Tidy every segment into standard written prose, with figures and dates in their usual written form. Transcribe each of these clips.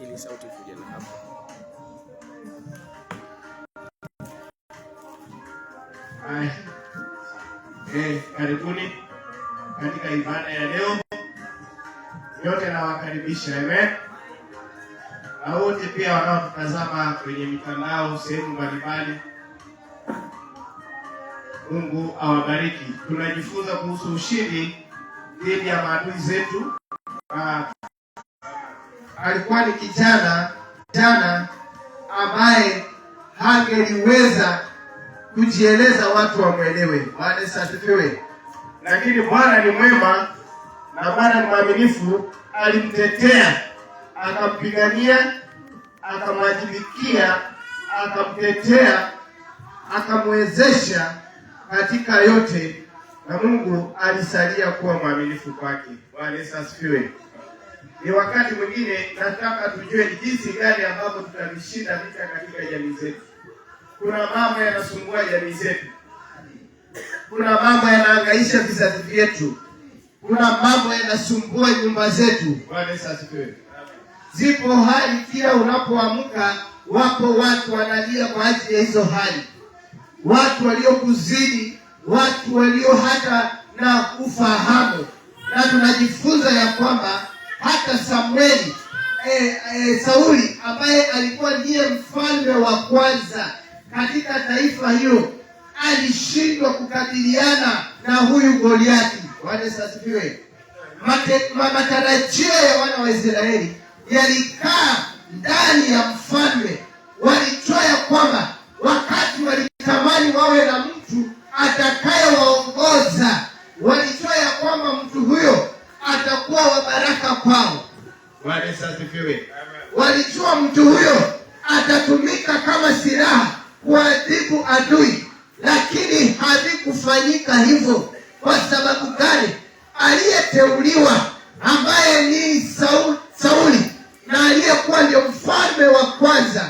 ili sauti kuja na hapo. Karibuni katika ibada ya leo. Yote nawakaribisha, amen. Na wote pia wanaotazama kwenye mitandao sehemu mbalimbali, Mungu awabariki. Tunajifunza kuhusu ushindi dhidi ya maadui zetu. Alikuwa ni kijana ambaye hangeliweza kujieleza watu wamwelewe. Bwana asifiwe. Lakini Bwana ni mwema na Bwana ni mwaminifu, alimtetea, akampigania, akamwajibikia, akamtetea, akamwezesha katika yote, na Mungu alisalia kuwa mwaminifu kwake. Bwana asifiwe. Ni wakati mwingine nataka tujue ni jinsi gani ambavyo tutalishinda vita katika jamii zetu. Kuna mambo yanasumbua jamii zetu. Kuna mambo yanahangaisha vizazi vyetu. Kuna mambo yanasumbua nyumba zetu. Bwana asifiwe. Zipo hali kila unapoamka, wapo watu wanalia kwa ajili ya hizo hali. Watu waliokuzidi, watu walio hata na ufahamu. Na tunajifunza ya kwamba hata Sauli ambaye alikuwa ndiye mfalme wa kwanza katika taifa hilo, alishindwa kukabiliana na huyu Goliathi. Bwana asifiwe. Matarajio ya wana wa Israeli yalikaa ndani ya mfalme. Walijua ya kwamba wakati walitamani wawe na mtu atakayewaongoza, walijua ya kwamba mtu huyo atakuwa wa baraka kwao. Bwana asifiwe. Walijua mtu huyo atatumika kama silaha kuadhibu adui, lakini havikufanyika hivyo. Kwa sababu gani? Aliyeteuliwa ambaye ni Sauli na aliyekuwa ndio mfalme wa kwanza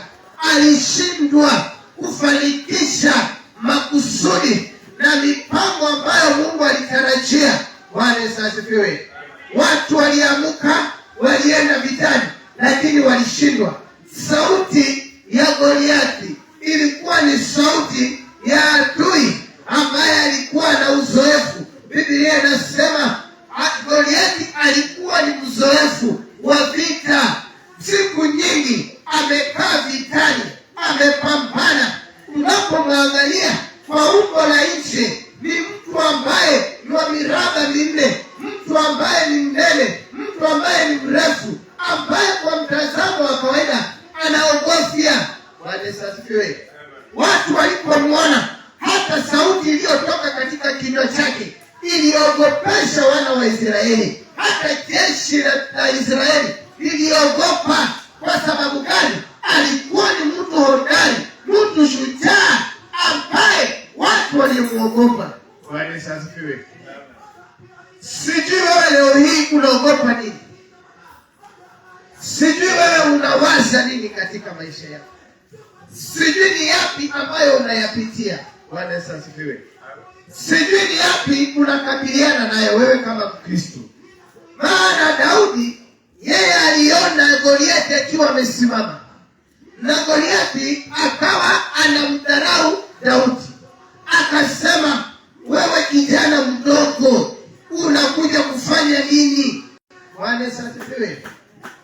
alishindwa kufanikisha makusudi na mipango ambayo Mungu alitarajia. Bwana asifiwe. Watu waliamuka, walienda vitani, lakini walishindwa. Sauti ya Goliathi ilikuwa ni sauti ya adui ambaye alikuwa na uzoefu. Biblia inasema Goliathi alikuwa ni mzoefu wa vita. Siku nyingi amekaa vitani, amepambana. Unapomwangalia kwa umbo la nje ni mtu ambaye ni wa miraba minne, mtu ambaye ni mnene, mtu ambaye ni mrefu, ambaye kwa mtazamo wa kawaida anaogofya. Bwana asifiwe. Watu walipomwona, hata sauti iliyotoka katika kinywa chake iliogopesha wana wa Israeli. Hata jeshi la Israeli liliogopa. Kwa sababu gani? Alikuwa ni mtu hodari, mtu shujaa ambaye watu walimuogopa. Bwana asifiwe. Sijui wewe leo hii unaogopa nini? Sijui wewe unawaza nini katika maisha yako? Sijui ni yapi ambayo unayapitia. Bwana asifiwe. Sijui ni yapi unakabiliana nayo wewe kama Mkristo. Maana Daudi yeye aliona Goliathi akiwa amesimama, na Goliathi akawa anamdharau Daudi. Akasema, wewe kijana mdogo unakuja kufanya nini? Bwana asifiwe.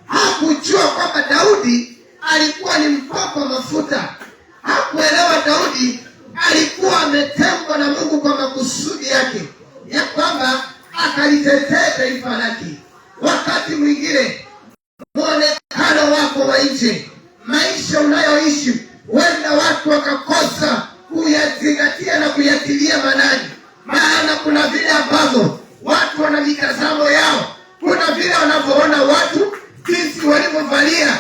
Hakujua kwamba Daudi alikuwa ni mpakwa mafuta. Hakuelewa Daudi alikuwa ametengwa na Mungu kwa makusudi yake, ya kwamba akalitetea taifa lake. Wakati mwingine muonekano wako wa nje, maisha unayoishi, wenda watu wakakosa kuyazingatia na kuyatilia maanani. Maana kuna vile ambavyo watu wana mitazamo yao, kuna vile wanavyoona watu, jinsi walivyovalia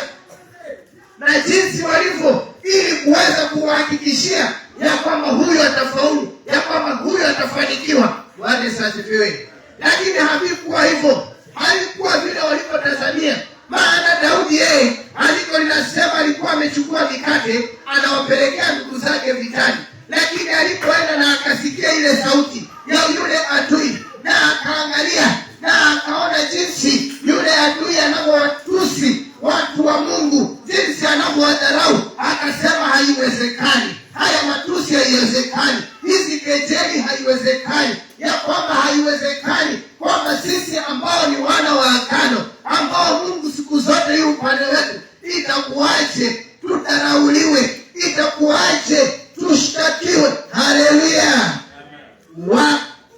na jinsi walivyo, ili kuweza kuhakikishia ya kwamba huyu atafaulu, ya kwamba huyu atafanikiwa. Bwana asifiwe. Lakini havikuwa hivyo, halikuwa vile walivyotazamia. Maana Daudi yeye andiko linasema alikuwa amechukua mikate anawapelekea ndugu zake vitani, lakini alipoenda na akasikia ile sauti ya yule adui, na akaangalia na akaona jinsi yule adui anavyowatusi watu wa Mungu, aliwadharau akasema haiwezekani, haya matusi haiwezekani, hizi kejeli haiwezekani, ya kwamba haiwezekani kwamba sisi ambao ni wana wa agano, ambao Mungu siku zote yu upande wetu, itakuaje tudharauliwe? Itakuaje tushtakiwe? Haleluya!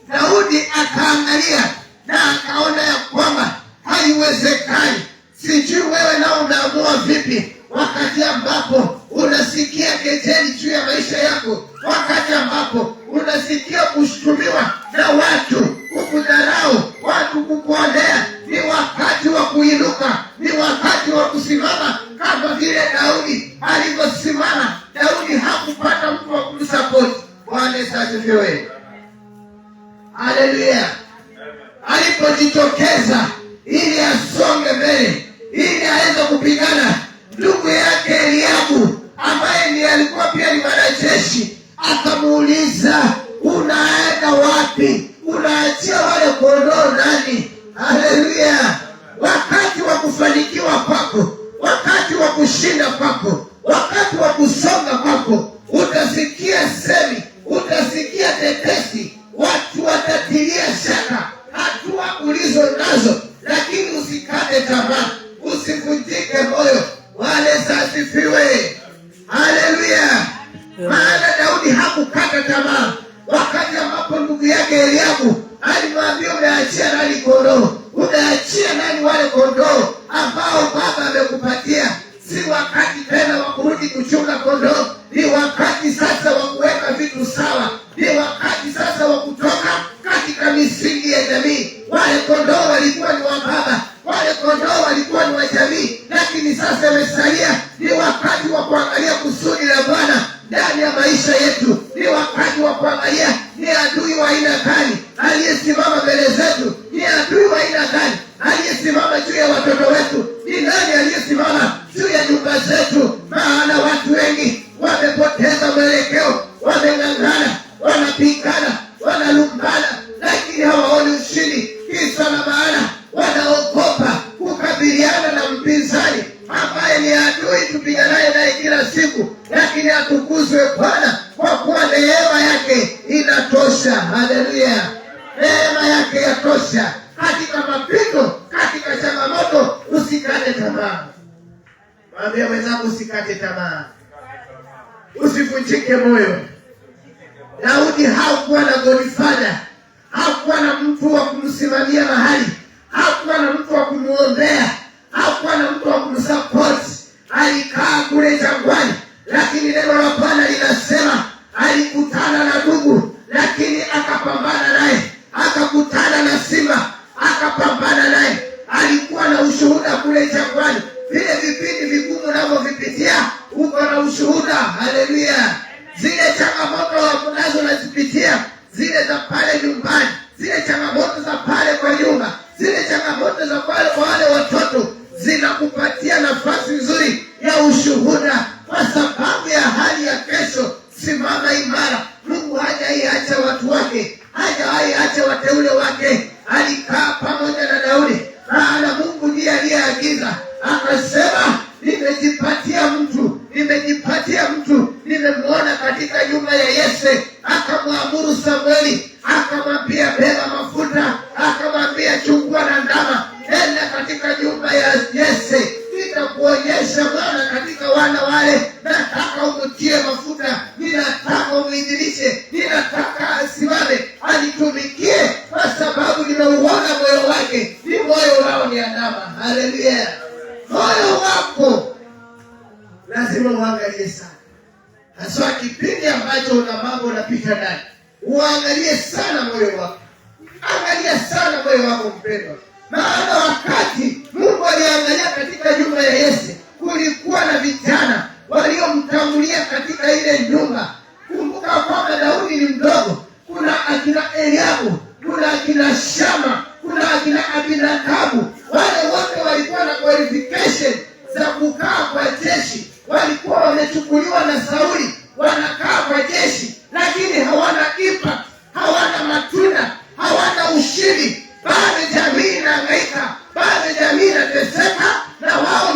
Daudi akaangalia na akaona ya kwamba haiwezekani. Sijui wewe nao unaamua vipi wakati ambapo unasikia kejeli juu ya maisha yako, wakati ambapo unasikia kushtumiwa na watu, kukudharau, watu kukuonea. Ni wakati wa kuinuka, ni wakati wa kusimama kama vile Daudi alivyosimama. Daudi hakupata mtu wa kumsapoti. Bwana Yesu asifiwe. Haleluya. Alipojitokeza ili asonge mbele, ili aweze kupigana, ndugu yake Eliabu ambaye ndiye alikuwa pia ni mwanajeshi akamuuliza, unaenda wapi? Unaachia wale kondoo nani? Haleluya. Wakati wa kufanikiwa kwako, wakati wa kushinda kwako, wakati wa kusonga kwako, utasikia semi, utasikia tetesi, watu watatilia shaka hatua ulizo nazo, lakini usikate tamaa, usivunjike moyo. Wale asifiwe. Haleluya. Maana Daudi hakukata tamaa wakati ambapo ndugu yake Eliabu alimwambia, umeachia nani kondoo? Umeachia nani wale kondoo ambao baba amekupatia? Si wakati tena wa kurudi kuchunga kondoo, ni wakati sasa wa kuweka vitu sawa, ni wakati sasa wa kutoka katika misingi ya jamii. Wale kondoo walikuwa ni wa baba, wale kondoo walikuwa ni wa jamii, lakini sasa imesalia ni wakati wa kuangalia kusudi la Bwana ndani ya maisha yetu. Ni wakati wa kuangalia ni adui wa aina gani aliyesimama mbele zetu, ni adui wa aina gani aliyesimama juu ya watoto wetu, ni nani aliyesimama juu ya nyumba zetu. Maana watu wengi wamepoteza mwelekeo, wameng'ang'ana, wanapigana, wanalumbana, lakini hawaoni ushindi. Kisa na maana wanaogopa kukabiliana na mpinzani ambaye ni adui tupiganaye naye kila siku. Lakini atukuzwe Bwana kwa kuwa neema yake inatosha. Haleluya. Neema yake yatosha. Katika mapito, katika changamoto, usikate tamaa. Mwambie mwenzako usikate tamaa, usivunjike moyo. Daudi hakuwa na godfather, hakuwa na mtu wa kumsimamia mahali, hakuwa na mtu wa kumuombea, hakuwa na mtu wa kumsupport. Alikaa kule jangwani, lakini neno la Bwana linasema alikutana na ndugu, lakini akapambana naye. Akakutana na simba, akapambana naye. Alikuwa na ushuhuda kule jangwani. Vile vipindi vigumu navyovipitia, uko na ushuhuda. Haleluya. Zile changamoto unazo unazipitia, zile za pale nyumbani, zile changamoto za pale kwa nyumba, zile changamoto za pale kwa wale watoto, zinakupatia nafasi nzuri ya ushuhuda kwa sababu ya hali ya kesho. Simama imara. Mungu hajaiacha watu wake, hajaiacha wateule wake. Alikaa pamoja na Daudi, maana Mungu ndiye aliyeagiza, akasema nimejipatia mtu, nimemwona katika nyumba ya Yese. Akamwamuru Samueli, akamwambia beba mafuta, akamwambia chukua na ndama, nenda katika nyumba ya Yese, nitakuonyesha mwana katika wana wale. Nataka umutie mafuta, ninataka umuidhinishe, ninataka asimame anitumikie, kwa sababu nimeuona moyo wake ni moyo wao ni adama. Haleluya. Moyo wako lazima uangalie sana, hasa kipindi ambacho una mambo unapita ndani. Uangalie sana moyo wako, angalia sana moyo wako mpendwa. Maana wakati Mungu aliangalia katika nyumba ya Yese, kulikuwa na vijana waliomtangulia katika ile nyumba. Kumbuka kwamba Daudi ni mdogo. Kuna akina Eliabu, kuna akina Shama, kuna akina Abinadabu. Wale wote walikuwa na qualification za kukaa kwa jeshi. Walikuwa wamechukuliwa na Sauli, wanakaa kwa jeshi, lakini hawana impact, hawana matunda, hawana ushindi. Bado jamii inahangaika, bado jamii inateseka, na wao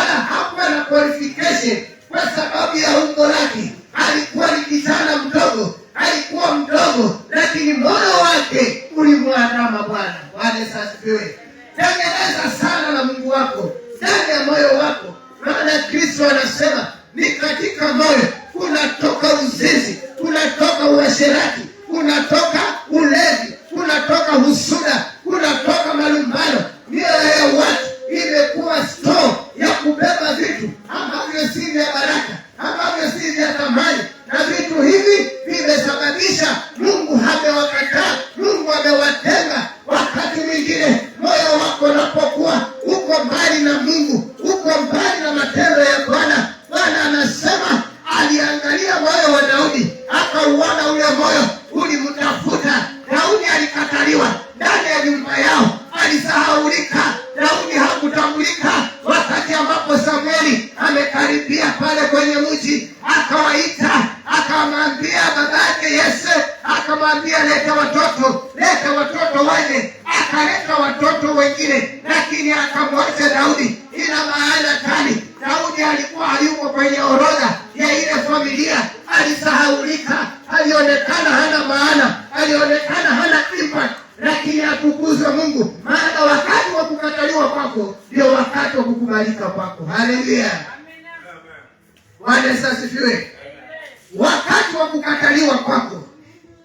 wala hakuwa na qualification kwa sababu ya umbo lake. Alikuwa ni kijana mdogo, alikuwa mdogo, lakini moyo wake ulimwandama Bwana. Bwana Yesu asifiwe. Tengeneza sana na Mungu wako ndani ya moyo wako, maana Kristo anasema ni katika moyo kunatoka uzinzi, kunatoka uasherati, kunatoka ulevi, kunatoka husuda, kunatoka malumbano. Mioyo ya watu imekuwa store ya kubeba vitu ambavyo si vya baraka, ambavyo si vya thamani, na vitu hivi vimesababisha Mungu amewakataa, Mungu amewatenga. Wakati mwingine moyo wako unapokuwa uko mbali na Mungu, uko mbali na matendo ya Bwana. Bwana anasema aliangalia moyo wa Daudi, akauona ule moyo ulimtafuta. Daudi alikataliwa ndani ya nyumba yao, alisahaulika. Daudi hakutambulika. Wakati ambapo Samueli amekaribia pale kwenye mji, akawaita, akamwambia babake Yese, akamwambia leta watoto waje. Akaleta watoto wengine, lakini akamwacha Daudi. Ina maana gani? Daudi alikuwa hayuko kwenye orodha ya ile familia. Alisahaulika, alionekana hana maana, alionekana hana impact. Lakini atukuzwe Mungu, maana wakati wa kukataliwa kwako ndio wakati wa kukubalika kwako. Haleluya. Bwana Yesu asifiwe. Wakati wa kukataliwa kwako,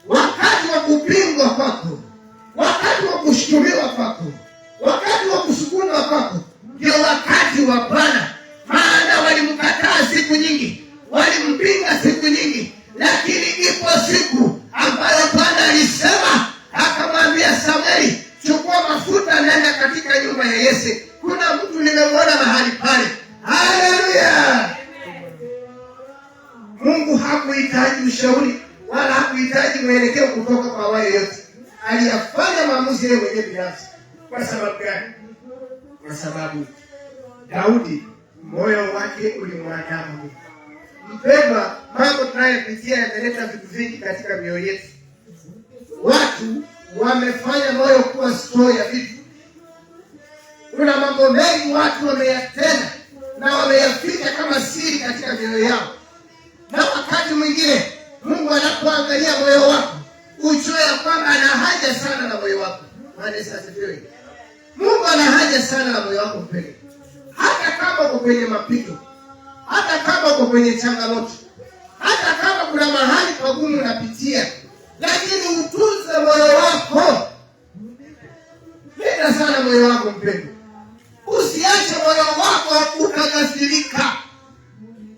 wakati wa kupingwa kwako, wakati wa kushtumiwa kwako, wakati wa kusukumwa kwako ndio wakati wa Bwana. Maana walimkataa siku nyingi, walimpinga siku nyingi, lakini ipo siku ambayo Bwana alisema, akamwambia Samueli, chukua mafuta nenda katika nyumba ya Yese. Kuna mtu nimemwona mahali pale. Haleluya. Mungu hakuhitaji ushauri wala hakuhitaji mwelekeo kutoka kwa wale yote. Aliyafanya maamuzi yeye mwenyewe binafsi. Kwa sababu gani? Kwa sababu Daudi moyo wake ulimwandama Mungu. Mpendwa, mambo tunayopitia yameleta vitu vingi katika mioyo yetu. Watu wamefanya moyo kuwa store ya vitu. Kuna mambo mengi watu wameyatenda na wameyaficha kama siri katika mioyo yao. Na wakati mwingine Mungu anapoangalia moyo wako, ujue ya kwamba ana haja sana na moyo wako. Bwana Yesu asifiwe. Mungu ana haja sana na moyo wako mpendwa. Hata kama uko kwenye mapito, hata kama uko kwenye changamoto, hata kama kuna mahali pagumu unapitia, lakini utunze moyo wako. Linda sana moyo wako mpendwa. Usiache moyo wako ukakasirika.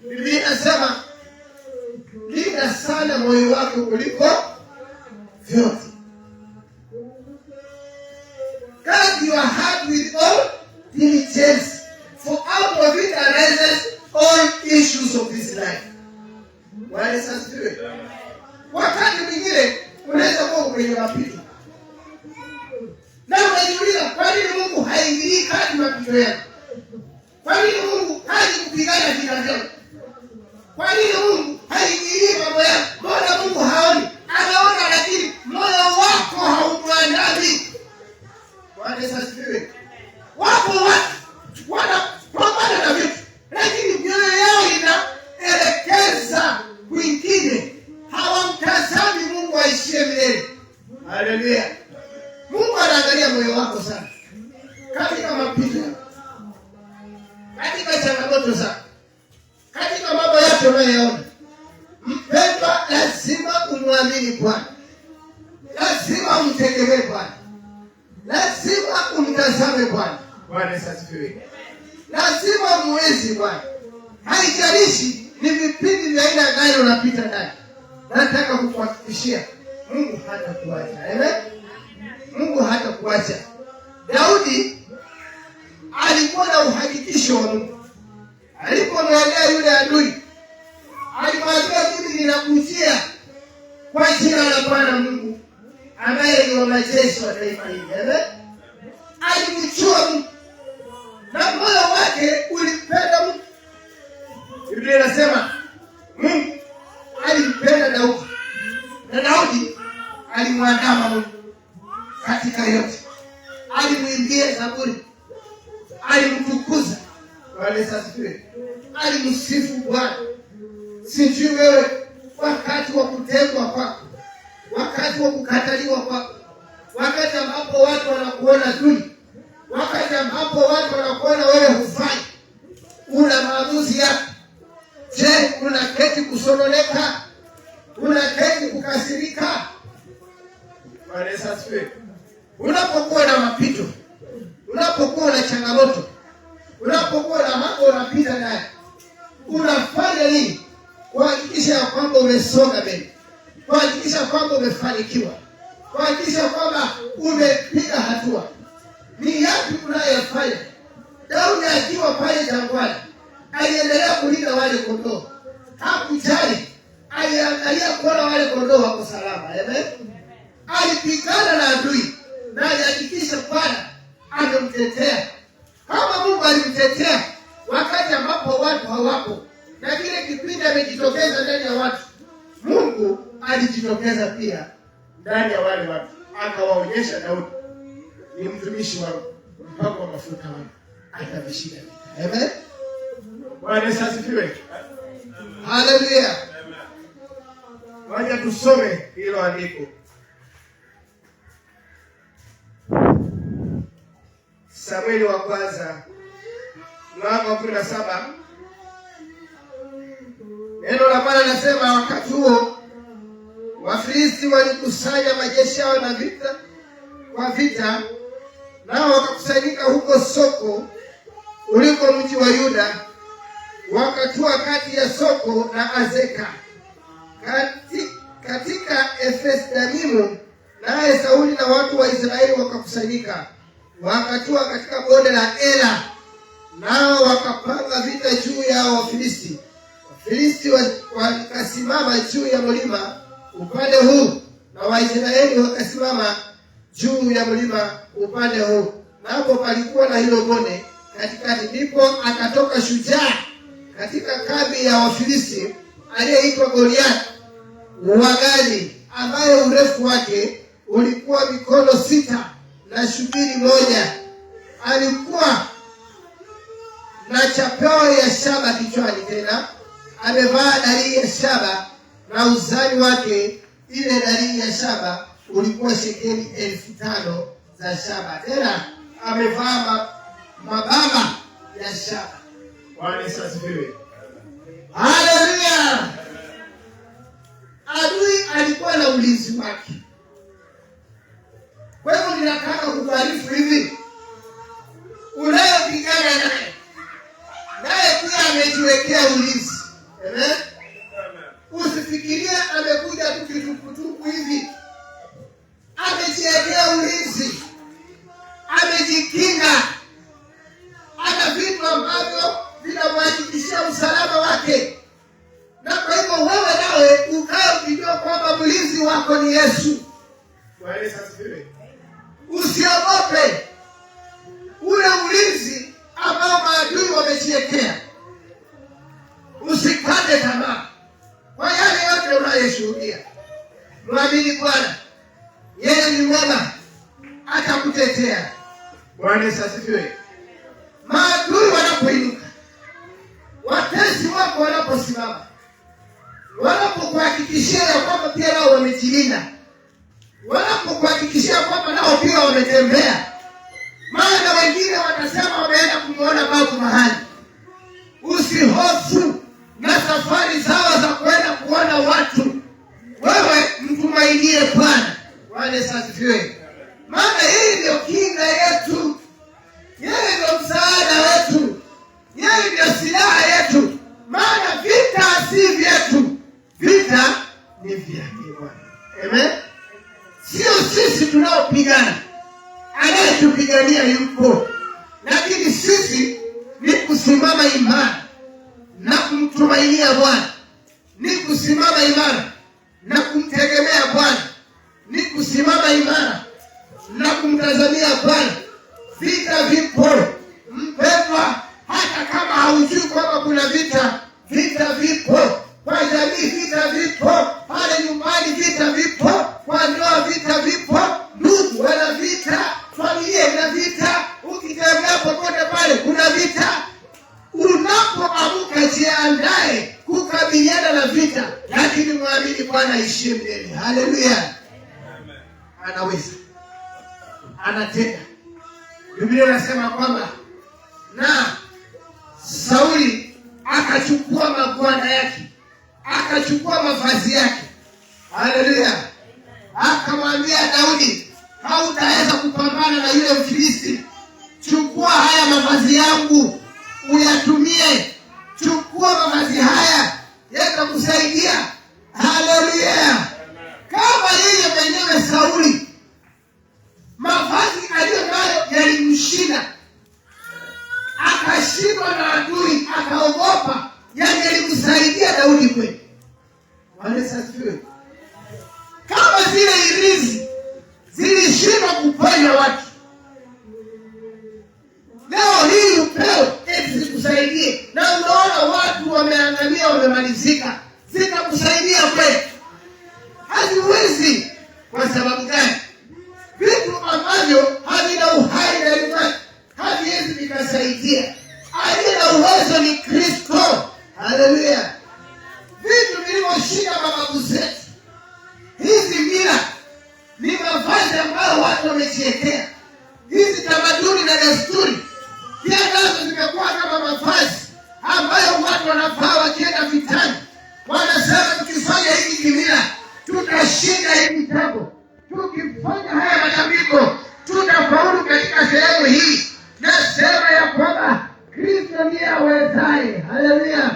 Biblia inasema linda sana moyo wako kuliko vyote. Guard your heart with all diligence, for out of it arises all issues of this life. Bwana Yesu asifiwe. Wakati mwingine unaweza kuwa kwenye mapito, na unajiuliza kwa nini Mungu haingilii kati mapito yako? Kwa nini Mungu haji kupigana vita vyako? Kwa nini Mungu haingilii mambo yako? Mbona Mungu haoni? Anaona, lakini moyo wako haumwandami. Bwana Yesu asifiwe. Wako watu wanapambana na vitu, lakini mioyo yao inaelekeza kwingine. Hawamtazami Mungu aishie milele. Haleluya. Mungu anaangalia moyo wako sana. Katika mapito, katika changamoto zako, katika mambo yote unayoona, mpendwa, lazima umwamini Bwana. Lazima umtegemee Bwana. Lazima umtazame Bwana. Bwana Yesu asifiwe. Lazima muwezi Bwana. Haijalishi ni vipindi vya aina gani unapita ndani. Nataka kukuhakikishia Mungu hatakuacha. Amen. Mungu hatakuacha. Daudi alikuwa na uhakikisho wa Mungu. Alipomwendea yule adui, alimwambia mimi ninakujia kwa jina la Bwana Mungu ambaye ni wa majeshi wa taifa hili. Amen. Alimjua Mungu na moyo wake ulimpenda Mungu. Biblia inasema Mungu alimpenda Daudi na Daudi alimwandama Mungu katika yote. Alimwimbia zaburi, alimtukuza. Bwana Walisasifiwe. Alimsifu Bwana. Sijui wewe, wakati wa kutengwa kwako, wakati wa kukataliwa kwako, wakati ambapo watu wanakuona duni, wakati ambapo watu wanakuona wewe hufai, una maamuzi yako. Je, unaketi kusononeka? Unaketi kukasirika? Walisasifiwe. Unapokuwa na mapito, unapokuwa na changamoto, unapokuwa na mambo unapita naye, unafanya nini kuhakikisha ya kwamba umesonga mbele, kuhakikisha kwamba umefanikiwa, kuhakikisha kwamba umepiga hatua? Ni yapi unayofanya? Daudi akiwa pale jangwani aliendelea kulinda wale kondoo, hakujali, aliangalia kuona wale kondoo wako salama. Amen. Alipigana na adui na alihakikisha Bwana amemtetea. Kama Mungu alimtetea wakati ambapo watu hawapo, na kile kipindi amejitokeza ndani ya watu, Mungu alijitokeza pia ndani ya wale watu, akawaonyesha Daudi, ni mtumishi wangu, mpako wa mafuta wangu, atavishinda vita. Amen. Bwana Yesu asifiwe. Haleluya. Wacha tusome hilo andiko. Samueli wa kwanza mlango wa 17. Neno la Bwana linasema, wakati huo Wafilisti walikusanya majeshi yao na vita kwa vita, nao wakakusanyika huko Soko uliko mji wa Yuda, wakatua kati ya Soko na Azeka katika Efes-Damimu. Naye Sauli na watu wa Israeli wakakusanyika, wakatua katika bonde la Ela, nao wakapanga vita juu ya Wafilisti. Wafilisti wakasimama juu ya mlima upande huu, na Waisraeli wakasimama juu ya mlima upande huu, napo palikuwa na hilo bonde katikati. Ndipo akatoka shujaa katika kambi ya Wafilisti aliyeitwa Goliathi wa Gathi, ambaye urefu wake ulikuwa mikono 6 na shubiri 1. Alikuwa na chapeo ya shaba kichwani, tena amevaa dalili ya shaba, na uzani wake ile dalili ya shaba ulikuwa shekeli 5,000 za shaba, tena amevaa mabamba ya shaba. Bwana Yesu asifiwe. Haleluya. Adui alikuwa na ulinzi wake. Kwa hivyo ninataka kukuarifu hivi, unayopigana naye pia amejiwekea ulinzi. Amen. Usifikirie amekuja tu kitukutuku hivi. Amejiwekea ulinzi, amejikinga, ana vitu ambavyo vinamhakikishia usalama wake. Na kwa hivyo wewe nawe ukae ukijua kwamba mlinzi wako ni Yesu. Bwana Yesu asifiwe. Usiogope ule ulinzi ambao maadui wamejiwekea. Usikate tamaa kwa yale yote unayoshuhudia. Mwamini Bwana, yeye ni mwema, atakutetea. Bwana Yesu asifiwe. Maadui wanapoinuka, watesi wako wanaposimama, wanapokuhakikishia ya kwamba pia nao wamejilinda, wanapokuhakikishia kwamba nao pia wametembea, maana wengine watasema wameenda kumuona babu mahali, usihofu na safari zao za kwenda kuona watu. Wewe mtumainie Bwana. Bwana Yesu asifiwe. Maana yeye ndio kinga yetu, yeye ndio msaada wetu, yeye ndio silaha yetu. Maana vita si vyetu, vita ni vyake Bwana. Amen. Sio sisi tunaopigana, anayetupigania yuko. Lakini sisi ni kusimama imara na kumtumainia Bwana, ni kusimama imara na kumtegemea Bwana, ni kusimama imara na kumtazamia Bwana. Vita vipo mpendwa, hata kama haujui kwamba kuna vita, vita vipo kwa jamii, vita vipo pale nyumbani, vita vipo kwa ndoa, vita vipo, ndugu wana vita, familia ina vita, ukitembea popote pale kuna vita. amka, jiandae kukabiliana na vita, lakini muamini Bwana aishie milele. Haleluya! Anaweza, anatenda. Biblia inasema kwamba na Sauli akachukua magwanda yake, akachukua mavazi yake. Haleluya! Akamwambia Daudi, hautaweza kupambana na yule Mfilisti. Chukua haya mavazi yangu uyatumie. Chukua mavazi haya yatakusaidia. Haleluya! Kama yeye mwenyewe Sauli mavazi aliyonayo yalimshinda, akashindwa na adui, akaogopa, yalimsaidia Daudi kweli? Wanasifiwe. Kama zile irizi zilishindwa kuponya watu, leo hii upeo eti zikusaidie, na unaona watu wameangamia, wamemalizika, zitakusaidia kweli? Haziwezi. Kwa sababu gani? Vitu ambavyo havina uhai ndani mwake haviwezi vikasaidia. Aliye na uwezo ni Kristo. Haleluya! Vitu vilivyoshinda mababu zetu, hizi mila, ni mavazi ambayo watu wamejiwekea. Hizi tamaduni na desturi pia nazo zimekuwa kama mavazi ambayo watu wanavaa wakienda vitani. Wanasema tukifanya hivi kimila tutashinda hii jambo, tukifanya haya matambiko tutafaulu katika sehemu hii. Nasema ya kwamba Kristo ndiye awezaye. Haleluya!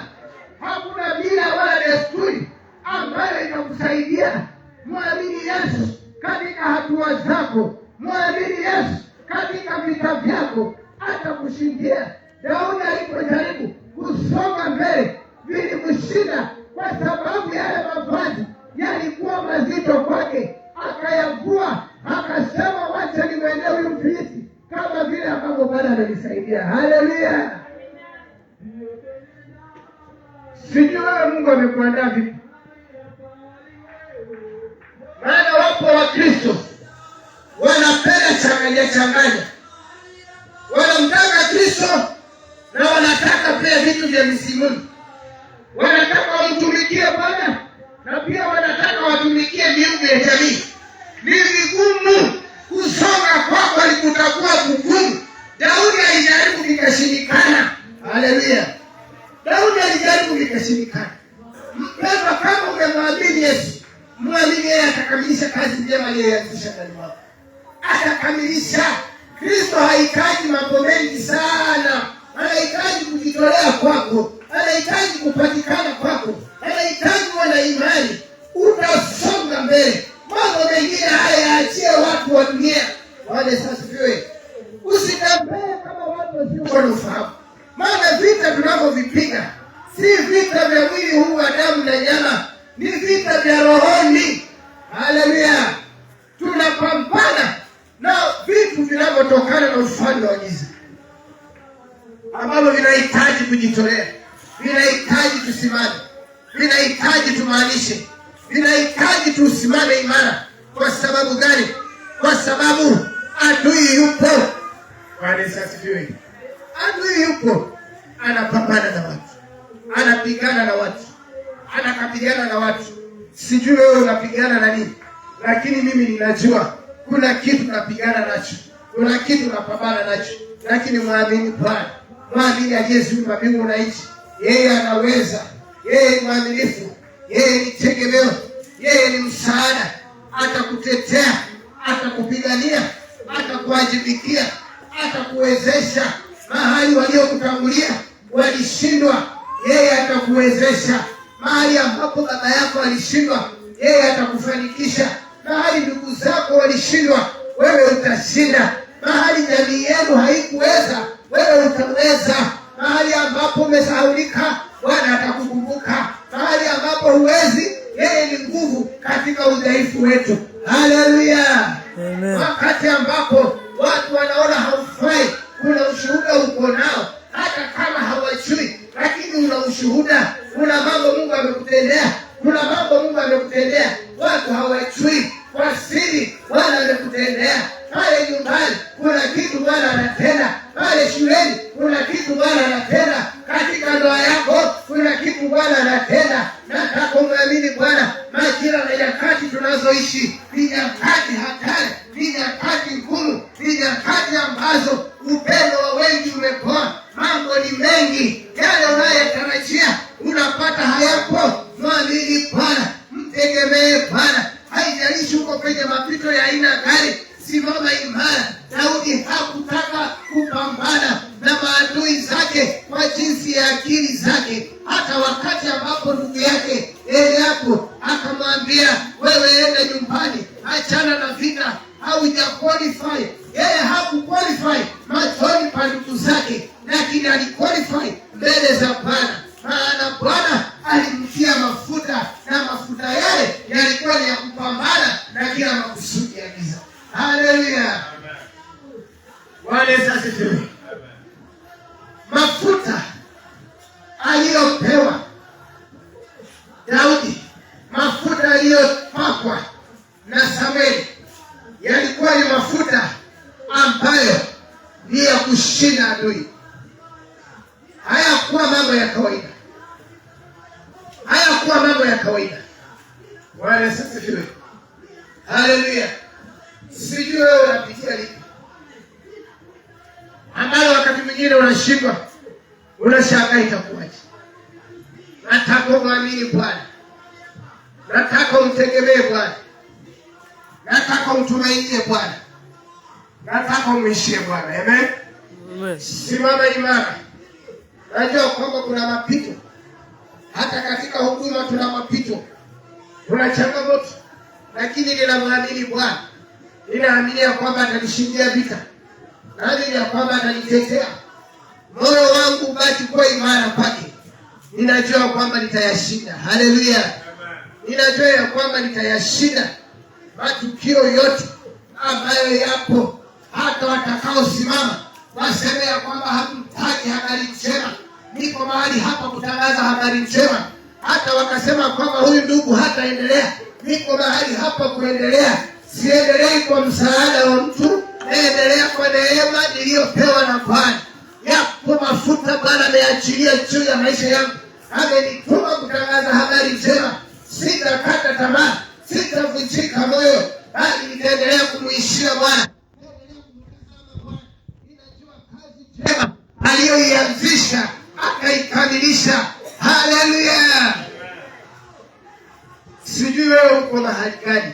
Hakuna mila wala desturi ambayo itakusaidia. Mwamini Yesu katika hatua zako, mwamini Yesu katika vita vyako, atakushindia. Daudi alipojaribu kusonga mbele, vilimshinda kwa sababu yale mavazi yalikuwa mazito kwake. Akayavua, akasema wacha nimwendee huyu Mfilisti kama vile ambavyo Bwana amenisaidia. Haleluya! Sijui wewe Mungu amekuandaa vipi? Maana wapo wa Kristo wanapenda changanya, wanamtaka Kristo na wanataka pia vitu vya misimu. Wanataka wamtumikie Bwana na pia wanataka watumikie miungu ya jamii. Ni vigumu kusonga kwako, kutakuwa kugumu. Daudi alijaribu vikashindikana. Haleluya! Daudi alijaribu vikashindikana. Mpendwa, kama umemwamini Yesu, mwamini yeye, atakamilisha kazi njema aliyoanzisha ndani mwako. Atakamilisha. Kristo hahitaji mambo mengi sana. Anahitaji kujitolea kwako, anahitaji kupatikana kwako, anahitaji kuwa na imani. Utasonga mbele. Mambo mengine haya yaachie watu wa dunia. Wale sasifiwe. Usitembee kama watu wasio na ufahamu. Maana vita tunavyovipiga si vita vya mwili huu wa damu na nyama, ni vita vya rohoni. Haleluya! Tunapambana na vitu vinavyotokana na ufalme wa giza, ambavyo vinahitaji kujitolea, vinahitaji tusimame, vinahitaji tumaanishe, vinahitaji tusimame imara. Kwa sababu gani? Kwa sababu adui yupo. Bwana asifiwe. Adui yupo, anapambana na watu, anapigana na watu, anakabiliana na watu. Sijui wewe unapigana na nini, lakini mimi ninajua kuna kitu napigana nacho, kuna kitu napambana nacho. Lakini mwamini Bwana, mwamini aliyeziumba mbingu na nchi. Yeye anaweza, yeye ni mwaminifu, yeye ni tegemeo, yeye ni msaada. Atakutetea, atakupigania, atakuwajibikia, atakuwezesha. Mahali waliokutangulia walishindwa, yeye atakuwezesha. Mahali ambapo baba yako alishindwa, yeye atakufanikisha. Mahali ndugu zako walishindwa, wewe utashinda. Mahali jamii yenu haikuweza, wewe utaweza. Mahali ambapo umesahaulika, Bwana atakukumbuka. Mahali ambapo huwezi, yeye ni nguvu katika udhaifu wetu. Haleluya! Amen. Wakati ambapo watu wanaona haufai, kuna ushuhuda uko nao, hata kama hawajui, lakini una ushuhuda. Kuna mambo Mungu amekutendea, kuna mambo Mungu amekutendea, watu hawajui. Kwa siri Bwana amekutendea. Pale nyumbani kuna kitu Bwana anatenda, pale shuleni kuna kitu Bwana anatenda, katika ndoa yako kuna kitu Bwana anatenda. Nataka umwamini Bwana. Majira na nyakati tunazoishi ni nyakati hatari, ni nyakati ngumu, ni nyakati ambazo upendo wa wengi umepoa. Mambo ni mengi, yale unayotarajia unapata hayapo. Mwamini Bwana, mtegemee Bwana. Haijalishi uko kwenye mapito ya aina gani, simama imara. Daudi hakutaka kupambana na maadui zake kwa jinsi ya akili zake, hata wakati ambapo ndugu yake Eliabu akamwambia, wewe enda nyumbani, achana na vita, haujaqualify. Yeye hakuqualify machoni pa ndugu zake, lakini aliqualify mbele za Bwana, maana Bwana alimtia mafuta, na mafuta yale yalikuwa ni ya kupambana na kila makusudi ya giza. Haleluya. Bwana Yesu asifiwe. Mafuta aliyopewa Daudi, mafuta aliyopakwa na Samueli, yalikuwa ni mafuta ambayo ni ya kushinda adui. Hayakuwa mambo ya kawaida, hayakuwa mambo ya kawaida. Bwana Yesu asifiwe. Haleluya. Sijui wewe unapitia lipi ambayo wakati mwingine unashindwa, unashangaa itakuwaje. Nataka umwamini Bwana, nataka umtegemee Bwana, nataka umtumainie Bwana, nataka umwishie Bwana. Amen. Amen. Simama imara. Najua kwamba kuna mapito, hata katika huduma tuna mapito, kuna changamoto, lakini ninamwamini Bwana. Ninaamini ya kwamba atanishindia vita, naamini ya kwamba atanitetea. Moyo wangu baki kwa imara kwake. Ninajua kwamba nitayashinda. Haleluya. Ninajua ya kwamba nitayashinda matukio yote ambayo yapo. Hata watakao simama waseme ya kwamba hatutaki habari njema, niko mahali hapa kutangaza habari njema. Hata wakasema kwamba huyu ndugu hataendelea, niko mahali hapa kuendelea. Siendelei kwa msaada wa mtu, naendelea kwa neema niliyopewa na Bwana. Yapo mafuta Bwana ameachilia juu ya maisha yangu. Amenituma kutangaza habari njema. Sitakata tamaa, sitavunjika moyo, bali nitaendelea kumuishia Bwana. Ninajua kazi njema aliyoianzisha akaikamilisha. Haleluya. Sijui wewe uko mahali gani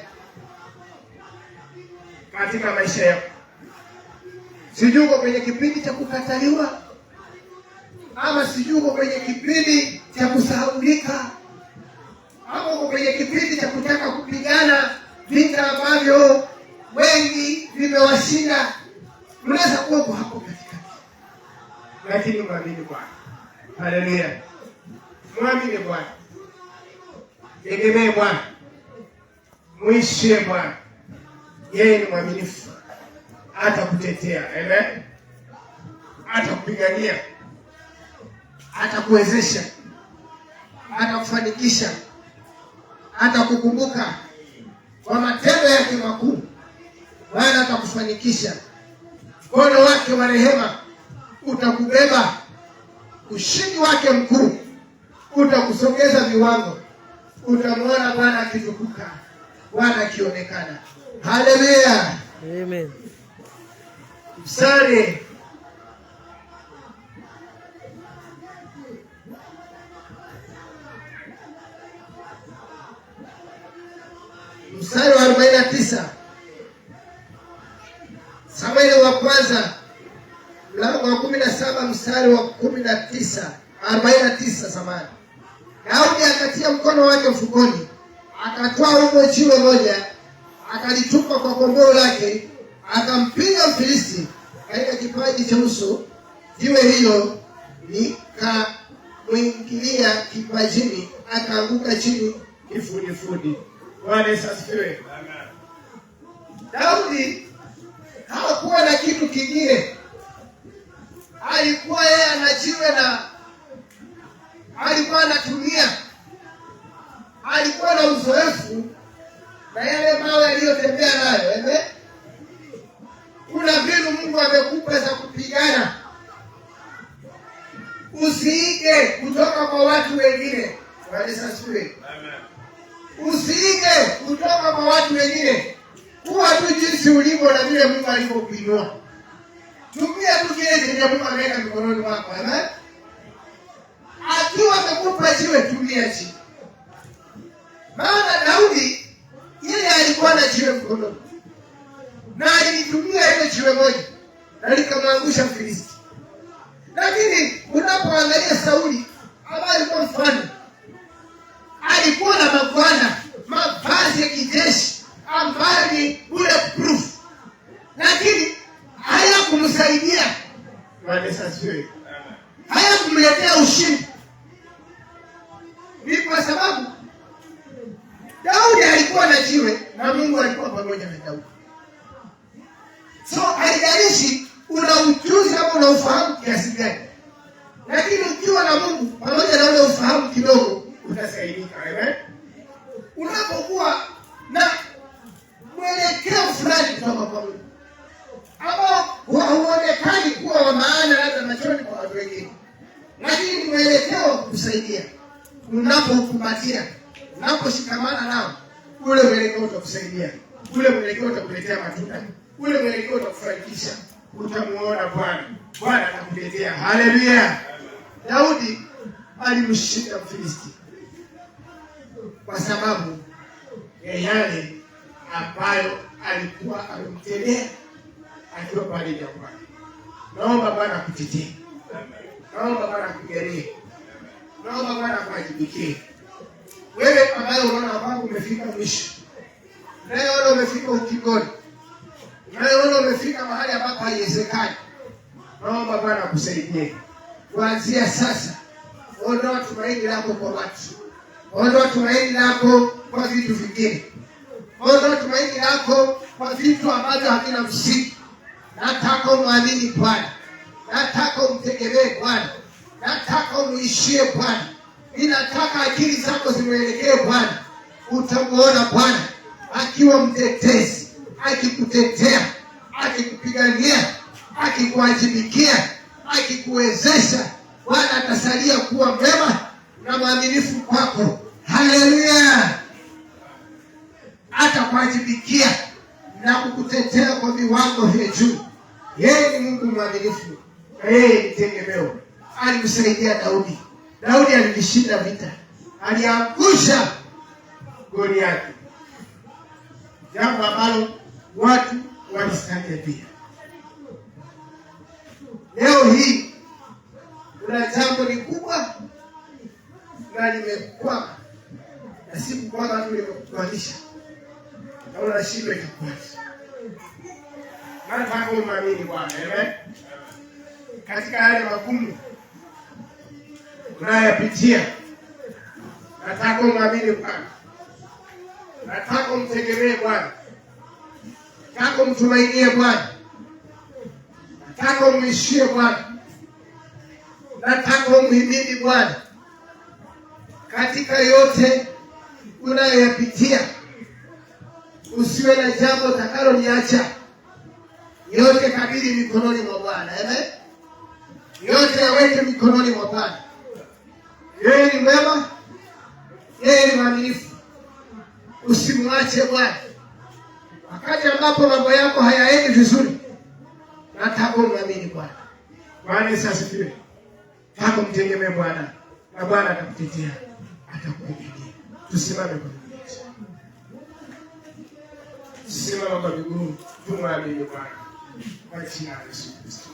katika maisha yako. Sijui uko kwenye kipindi cha kukataliwa, ama sijui uko kwenye kipindi cha kusahaulika, ama uko kwenye kipindi cha kutaka kupigana vita ambavyo wengi vimewashinda. Unaweza kuwa uko hapo katikati, lakini mwamini Bwana. Haleluya. Mwamini Bwana, tegemee Bwana, muishie Bwana. Yeye ni mwaminifu, atakutetea. Amen. Atakupigania, atakuwezesha, atakufanikisha, atakukumbuka kwa matendo yake makuu. Bwana atakufanikisha. Mkono wake wa rehema utakubeba. Ushindi wake mkuu utakusogeza viwango. Utamwona Bwana akitukuka, Bwana akionekana. Haleluya. Amen. Mstari wa 49, Samueli wa kwanza mlango wa 17 mstari wa 19, 49 samani. Daudi akatia mkono wake mfukoni, akatoa umbo jiwe moja, akalitupa kwa kombeo lake, akampiga Mfilisti katika kipaji cha uso. Jiwe hilo likamwingilia kipajini, akaanguka chini kifudifudi. Bwana Yesu asifiwe. Amen. Daudi hakuwa na kitu kingine. Alikuwa yeye ana jiwe na alikuwa anatumia. Alikuwa na uzoefu na yale mawe aliyotembea nayo. Amen. Kuna mbinu Mungu amekupa za kupigana. Usiige kutoka kwa watu wengine. Walisasiwe. Usiige kutoka kwa watu wengine. Kuwa tu jinsi ulivyo na vile Mungu alivyokuinua. Tumia tu kile chenye Mungu ameweka mikononi mwako. Amen. Akiwa amekupa jiwe, tumia jiwe. Maana Daudi yeye alikuwa na jiwe mkononi. Na alitumia ile jiwe moja na likamwangusha Filisti. Lakini unapoangalia Sauli ambaye alikuwa mfano, alikuwa na mavazi ya kijeshi ambayo ni bulletproof, lakini hayakumsaidia. Hayakumletea ushindi. Ni kwa sababu Daudi alikuwa na jiwe na Mungu alikuwa pamoja na Daudi. So haijalishi una ujuzi ama una ufahamu kiasi gani, lakini ukiwa na Mungu pamoja na ule ufahamu kidogo utasaidika. Amen. Unapokuwa na mwelekeo fulani kutoka kwa Mungu ambao huonekani kuwa wa maana labda machoni kwa watu wengine, lakini mwelekeo kusaidia, unapokumbatia, unaposhikamana nao, ule mwelekeo utakusaidia, ule mwelekeo utakuletea matunda, ule mwelekeo utakufanikisha. Utamuona Bwana. Bwana atakuletea. Haleluya. Daudi alimshinda Mfilisti kwa sababu ya yale ambayo alikuwa amemtendea akiwa pale jangwani. Naomba Bwana akutetee. Naomba Bwana akuganie. Naomba Bwana akuajibikie. Wewe ambaye unaona kwamba umefika mwisho, unaona umefika ukingoni, unaona umefika mahali ambapo haiwezekani, naomba Bwana akusaidie. Kuanzia sasa, ondoa tumaini lako kwa watu. Ondoa tumaini lako kwa vitu vingine. Ondoa tumaini lako kwa vitu ambavyo havina msingi. Nataka umwamini Bwana. Nataka umtegemee Bwana. Nataka umuishie Bwana. Ninataka akili zako zimwelekee Bwana. Utamuona Bwana akiwa mtetezi, akikutetea, akikupigania, akikuajibikia, akikuwezesha. Bwana atasalia kuwa mwema na mwaminifu kwako. Haleluya. Atakuajibikia na kukutetea kwa viwango vya juu. Yeye ni Mungu mwaminifu. Yeye ni tegemeo. Alimsaidia Daudi. Daudi alishinda vita. Aliangusha Goliathi. Jambo ambalo watu walistaajabia. Leo hii kuna jambo ni kubwa na limekwama. Na si kukwama tu, limekukwamisha. Na unashindwa itakuacha. Nataka umwamini Bwana. Amen. Katika yale magumu unayopitia, nataka umwamini Bwana. Nataka umtegemee Bwana. Nataka umtumainie Bwana. Nataka umwishie Bwana. Nataka umhimidi Bwana. Katika yote unayoyapitia, usiwe na jambo utakaloliacha. Yote kabidhi mikononi mwa Bwana. Amen. Yote yaweke mikononi mwa Bwana. Yeye ni mwema. Yeye ni mwaminifu. Usimwache Bwana. Wakati ambapo mambo yako hayaendi vizuri, nataka umwamini Bwana. Bwana Yesu asifiwe. Nataka umtegemee Bwana na Bwana atakutetea, atakupigia. Tusimame kwa miguu. Simama kwa miguu, tumwamini Bwana. Kwa jina la Yesu Kristo.